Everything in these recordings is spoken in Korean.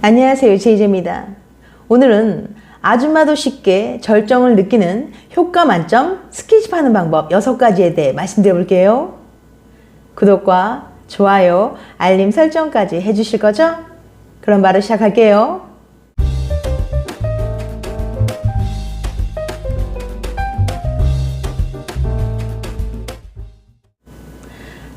안녕하세요, 제이제입니다. 오늘은 아줌마도 쉽게 절정을 느끼는 효과 만점 스킨십 하는 방법 6가지에 대해 말씀드려 볼게요. 구독과 좋아요, 알림 설정까지 해주실 거죠? 그럼 바로 시작할게요.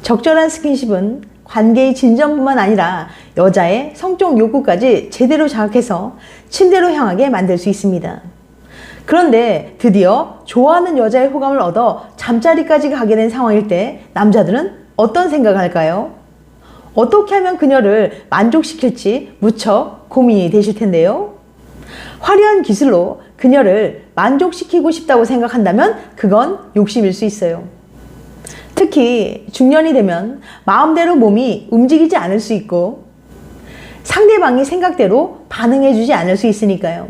적절한 스킨십은 관계의 진전뿐만 아니라 여자의 성적 욕구까지 제대로 자극해서 침대로 향하게 만들 수 있습니다. 그런데 드디어 좋아하는 여자의 호감을 얻어 잠자리까지 가게 된 상황일 때 남자들은 어떤 생각을 할까요? 어떻게 하면 그녀를 만족시킬지 무척 고민이 되실 텐데요. 화려한 기술로 그녀를 만족시키고 싶다고 생각한다면 그건 욕심일 수 있어요. 특히 중년이 되면 마음대로 몸이 움직이지 않을 수 있고 상대방이 생각대로 반응해주지 않을 수 있으니까요.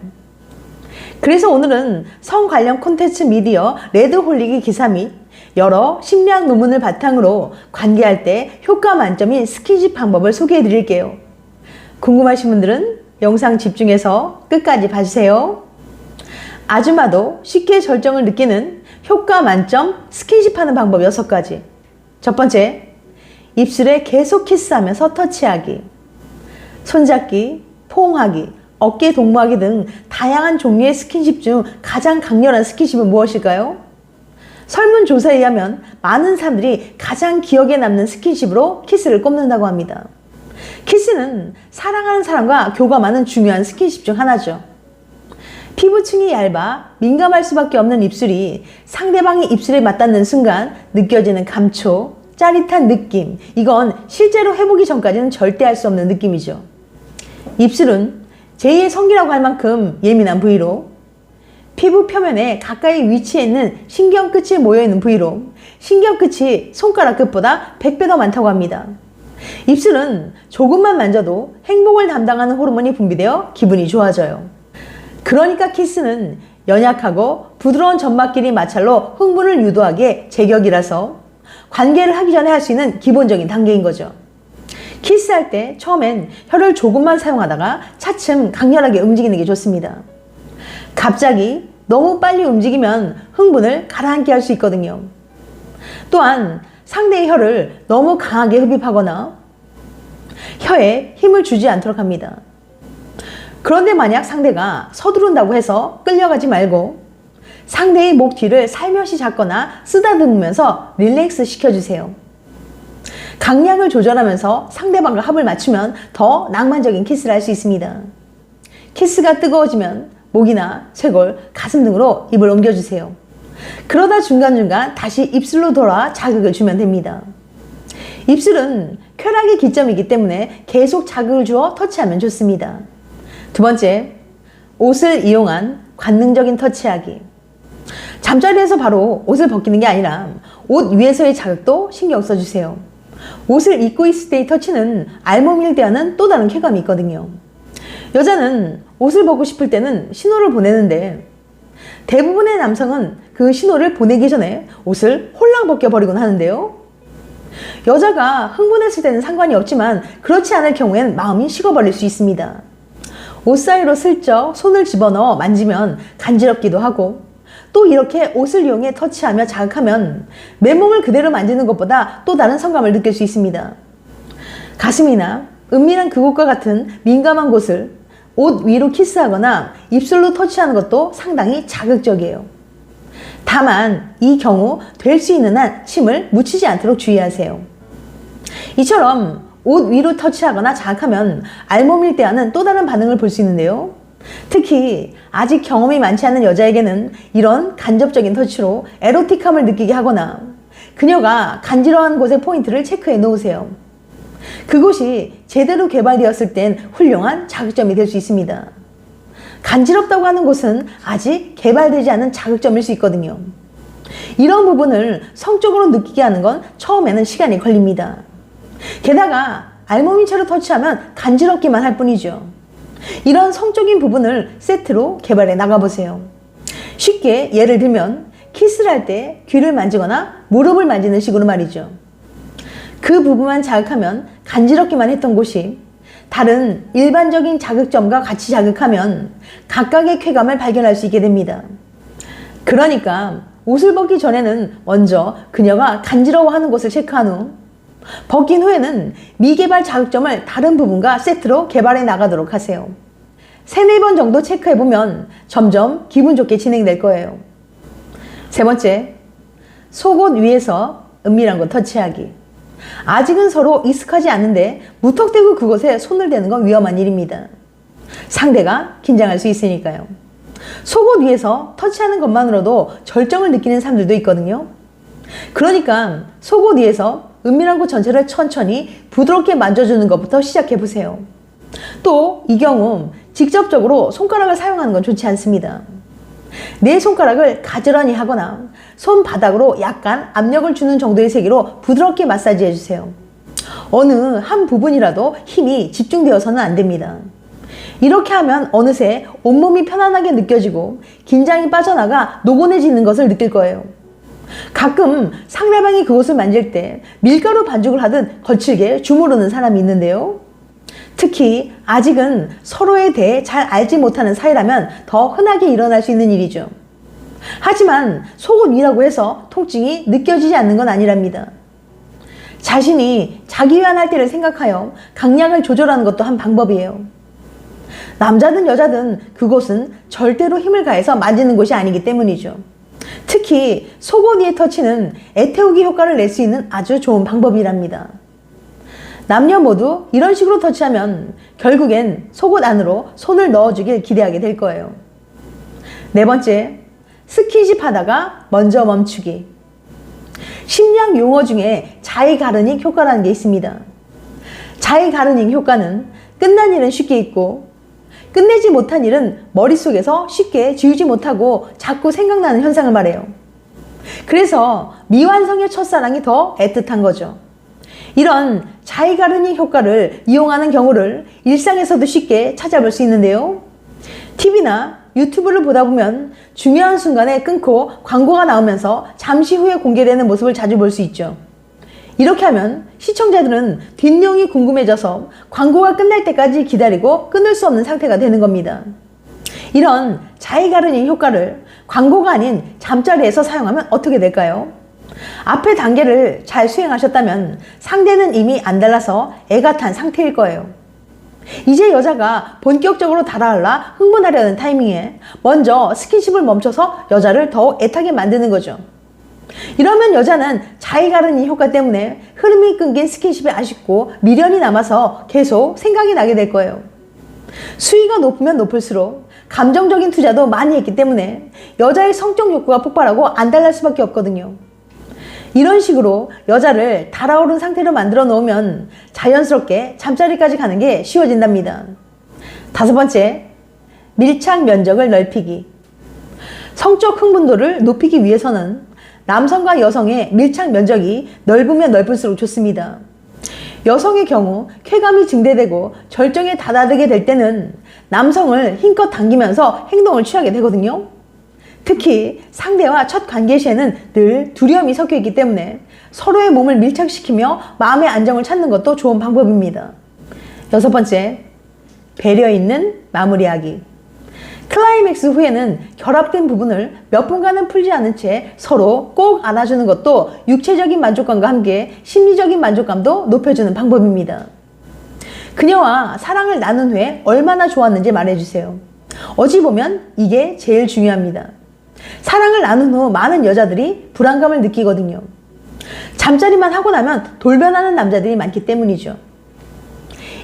그래서 오늘은 성 관련 콘텐츠 미디어 레드홀릭의 기사 및 여러 심리학 논문을 바탕으로 관계할 때 효과 만점인 스킨십 방법을 소개해 드릴게요. 궁금하신 분들은 영상 집중해서 끝까지 봐주세요. 아줌마도 쉽게 절정을 느끼는 효과 만점 스킨십 하는 방법 6가지. 첫 번째, 입술에 계속 키스하면서 터치하기. 손잡기, 포옹하기, 어깨 동무하기 등 다양한 종류의 스킨십 중 가장 강렬한 스킨십은 무엇일까요? 설문조사에 의하면 많은 사람들이 가장 기억에 남는 스킨십으로 키스를 꼽는다고 합니다. 키스는 사랑하는 사람과 교감하는 중요한 스킨십 중 하나죠. 피부층이 얇아 민감할 수밖에 없는 입술이 상대방의 입술에 맞닿는 순간 느껴지는 감촉, 짜릿한 느낌, 이건 실제로 해보기 전까지는 절대 할 수 없는 느낌이죠. 입술은 제2의 성기라고 할 만큼 예민한 부위로 피부 표면에 가까이 위치해 있는 신경 끝이 모여있는 부위로 신경 끝이 손가락 끝보다 100배 더 많다고 합니다. 입술은 조금만 만져도 행복을 담당하는 호르몬이 분비되어 기분이 좋아져요. 그러니까 키스는 연약하고 부드러운 점막끼리 마찰로 흥분을 유도하기에 제격이라서 관계를 하기 전에 할 수 있는 기본적인 단계인 거죠. 키스할 때 처음엔 혀를 조금만 사용하다가 차츰 강렬하게 움직이는 게 좋습니다. 갑자기 너무 빨리 움직이면 흥분을 가라앉게 할 수 있거든요. 또한 상대의 혀를 너무 강하게 흡입하거나 혀에 힘을 주지 않도록 합니다. 그런데 만약 상대가 서두른다고 해서 끌려가지 말고 상대의 목 뒤를 살며시 잡거나 쓰다듬으면서 릴렉스 시켜주세요. 강약을 조절하면서 상대방과 합을 맞추면 더 낭만적인 키스를 할 수 있습니다. 키스가 뜨거워지면 목이나 쇄골, 가슴 등으로 입을 옮겨주세요. 그러다 중간중간 다시 입술로 돌아 자극을 주면 됩니다. 입술은 쾌락의 기점이기 때문에 계속 자극을 주어 터치하면 좋습니다. 두 번째, 옷을 이용한 관능적인 터치하기. 잠자리에서 바로 옷을 벗기는 게 아니라 옷 위에서의 자극도 신경 써주세요. 옷을 입고 있을 때의 터치는 알몸일 때와는 또 다른 쾌감이 있거든요. 여자는 옷을 벗고 싶을 때는 신호를 보내는데 대부분의 남성은 그 신호를 보내기 전에 옷을 홀랑 벗겨버리곤 하는데요. 여자가 흥분했을 때는 상관이 없지만 그렇지 않을 경우엔 마음이 식어버릴 수 있습니다. 옷 사이로 슬쩍 손을 집어넣어 만지면 간지럽기도 하고 또 이렇게 옷을 이용해 터치하며 자극하면 맨몸을 그대로 만지는 것보다 또 다른 성감을 느낄 수 있습니다. 가슴이나 은밀한 그곳과 같은 민감한 곳을 옷 위로 키스하거나 입술로 터치하는 것도 상당히 자극적이에요. 다만 이 경우 될 수 있는 한 침을 묻히지 않도록 주의하세요. 이처럼 옷 위로 터치하거나 자극하면 알몸일 때와는 또 다른 반응을 볼 수 있는데요. 특히 아직 경험이 많지 않은 여자에게는 이런 간접적인 터치로 에로틱함을 느끼게 하거나 그녀가 간지러운 곳의 포인트를 체크해 놓으세요. 그곳이 제대로 개발되었을 땐 훌륭한 자극점이 될 수 있습니다. 간지럽다고 하는 곳은 아직 개발되지 않은 자극점일 수 있거든요. 이런 부분을 성적으로 느끼게 하는 건 처음에는 시간이 걸립니다. 게다가 알몸인 채로 터치하면 간지럽기만 할 뿐이죠. 이런 성적인 부분을 세트로 개발해 나가보세요. 쉽게 예를 들면 키스를 할 때 귀를 만지거나 무릎을 만지는 식으로 말이죠. 그 부분만 자극하면 간지럽기만 했던 곳이 다른 일반적인 자극점과 같이 자극하면 각각의 쾌감을 발견할 수 있게 됩니다. 그러니까 옷을 벗기 전에는 먼저 그녀가 간지러워하는 곳을 체크한 후 벗긴 후에는 미개발 자극점을 다른 부분과 세트로 개발해 나가도록 하세요. 3-4번 정도 체크해보면 점점 기분 좋게 진행될 거예요. 세 번째, 속옷 위에서 은밀한 곳 터치하기. 아직은 서로 익숙하지 않은데 무턱대고 그곳에 손을 대는 건 위험한 일입니다. 상대가 긴장할 수 있으니까요. 속옷 위에서 터치하는 것만으로도 절정을 느끼는 사람들도 있거든요. 그러니까 속옷 위에서 은밀한 곳 전체를 천천히 부드럽게 만져주는 것부터 시작해보세요. 또 이 경우 직접적으로 손가락을 사용하는 건 좋지 않습니다. 내 손가락을 가지런히 하거나 손바닥으로 약간 압력을 주는 정도의 세기로 부드럽게 마사지 해주세요. 어느 한 부분이라도 힘이 집중되어서는 안 됩니다. 이렇게 하면 어느새 온몸이 편안하게 느껴지고 긴장이 빠져나가 노곤해지는 것을 느낄 거예요. 가끔 상대방이 그곳을 만질 때 밀가루 반죽을 하듯 거칠게 주무르는 사람이 있는데요. 특히 아직은 서로에 대해 잘 알지 못하는 사이라면 더 흔하게 일어날 수 있는 일이죠. 하지만 속옷 위라고 해서 통증이 느껴지지 않는 건 아니랍니다. 자신이 자기 위안할 때를 생각하여 강약을 조절하는 것도 한 방법이에요. 남자든 여자든 그곳은 절대로 힘을 가해서 만지는 곳이 아니기 때문이죠. 특히 속옷 위의 터치는 애태우기 효과를 낼 수 있는 아주 좋은 방법이랍니다. 남녀 모두 이런 식으로 터치하면 결국엔 속옷 안으로 손을 넣어주길 기대하게 될 거예요. 네 번째, 스킨십 하다가 먼저 멈추기. 심리학 용어 중에 자이가르닉 효과라는 게 있습니다. 자이가르닉 효과는 끝난 일은 쉽게 잊고 끝내지 못한 일은 머릿속에서 쉽게 지우지 못하고 자꾸 생각나는 현상을 말해요. 그래서 미완성의 첫사랑이 더 애틋한 거죠. 이런 자이가르닉 효과를 이용하는 경우를 일상에서도 쉽게 찾아볼 수 있는데요. TV나 유튜브를 보다 보면 중요한 순간에 끊고 광고가 나오면서 잠시 후에 공개되는 모습을 자주 볼 수 있죠. 이렇게 하면 시청자들은 뒷내용이 궁금해져서 광고가 끝날 때까지 기다리고 끊을 수 없는 상태가 되는 겁니다. 이런 자이가르닉 효과를 광고가 아닌 잠자리에서 사용하면 어떻게 될까요? 앞의 단계를 잘 수행하셨다면 상대는 이미 안달나서 애가 탄 상태일 거예요. 이제 여자가 본격적으로 달아올라 흥분하려는 타이밍에 먼저 스킨십을 멈춰서 여자를 더 애타게 만드는 거죠. 이러면 여자는 자이가르닉 효과 때문에 흐름이 끊긴 스킨십이 아쉽고 미련이 남아서 계속 생각이 나게 될 거예요. 수위가 높으면 높을수록 감정적인 투자도 많이 했기 때문에 여자의 성적 욕구가 폭발하고 안달날 수밖에 없거든요. 이런 식으로 여자를 달아오른 상태로 만들어 놓으면 자연스럽게 잠자리까지 가는 게 쉬워진답니다. 다섯 번째, 밀착 면적을 넓히기. 성적 흥분도를 높이기 위해서는 남성과 여성의 밀착 면적이 넓으면 넓을수록 좋습니다. 여성의 경우 쾌감이 증대되고 절정에 다다르게 될 때는 남성을 힘껏 당기면서 행동을 취하게 되거든요. 특히 상대와 첫 관계 시에는 늘 두려움이 섞여 있기 때문에 서로의 몸을 밀착시키며 마음의 안정을 찾는 것도 좋은 방법입니다. 여섯 번째, 배려 있는 마무리하기. 클라이맥스 후에는 결합된 부분을 몇 분간은 풀지 않은 채 서로 꼭 안아주는 것도 육체적인 만족감과 함께 심리적인 만족감도 높여주는 방법입니다. 그녀와 사랑을 나눈 후에 얼마나 좋았는지 말해주세요. 어찌 보면 이게 제일 중요합니다. 사랑을 나눈 후 많은 여자들이 불안감을 느끼거든요. 잠자리만 하고 나면 돌변하는 남자들이 많기 때문이죠.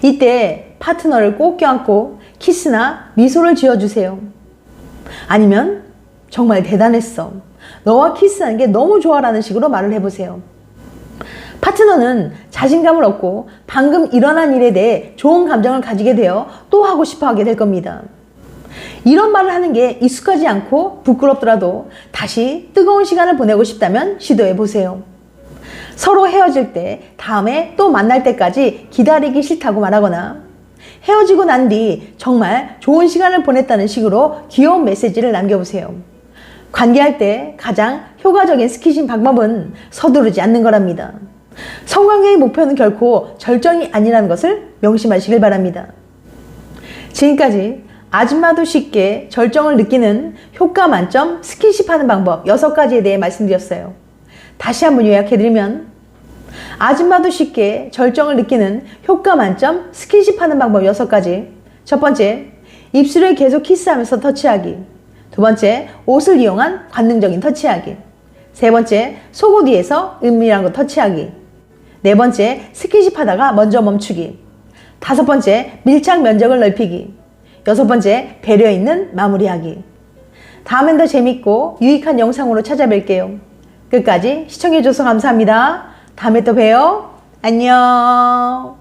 이때 파트너를 꼭 껴안고 키스나 미소를 지어주세요. 아니면 정말 대단했어. 너와 키스하는 게 너무 좋아라는 식으로 말을 해보세요. 파트너는 자신감을 얻고 방금 일어난 일에 대해 좋은 감정을 가지게 되어 또 하고 싶어 하게 될 겁니다. 이런 말을 하는 게 익숙하지 않고 부끄럽더라도 다시 뜨거운 시간을 보내고 싶다면 시도해 보세요. 서로 헤어질 때 다음에 또 만날 때까지 기다리기 싫다고 말하거나 헤어지고 난 뒤 정말 좋은 시간을 보냈다는 식으로 귀여운 메시지를 남겨보세요. 관계할 때 가장 효과적인 스킨십 방법은 서두르지 않는 거랍니다. 성관계의 목표는 결코 절정이 아니라는 것을 명심하시길 바랍니다. 지금까지 아줌마도 쉽게 절정을 느끼는 효과 만점 스킨십 하는 방법 6가지에 대해 말씀드렸어요. 다시 한번 요약해드리면 아줌마도 쉽게 절정을 느끼는 효과 만점 스킨십 하는 방법 6가지. 첫 번째, 입술을 계속 키스하면서 터치하기. 두 번째, 옷을 이용한 관능적인 터치하기. 세 번째, 속옷 위에서 은밀한 거 터치하기. 네 번째, 스킨십 하다가 먼저 멈추기. 다섯 번째, 밀착 면적을 넓히기. 여섯 번째, 배려 있는 마무리하기. 다음엔 더 재밌고 유익한 영상으로 찾아뵐게요. 끝까지 시청해줘서 감사합니다. 다음에 또 봬요. 안녕.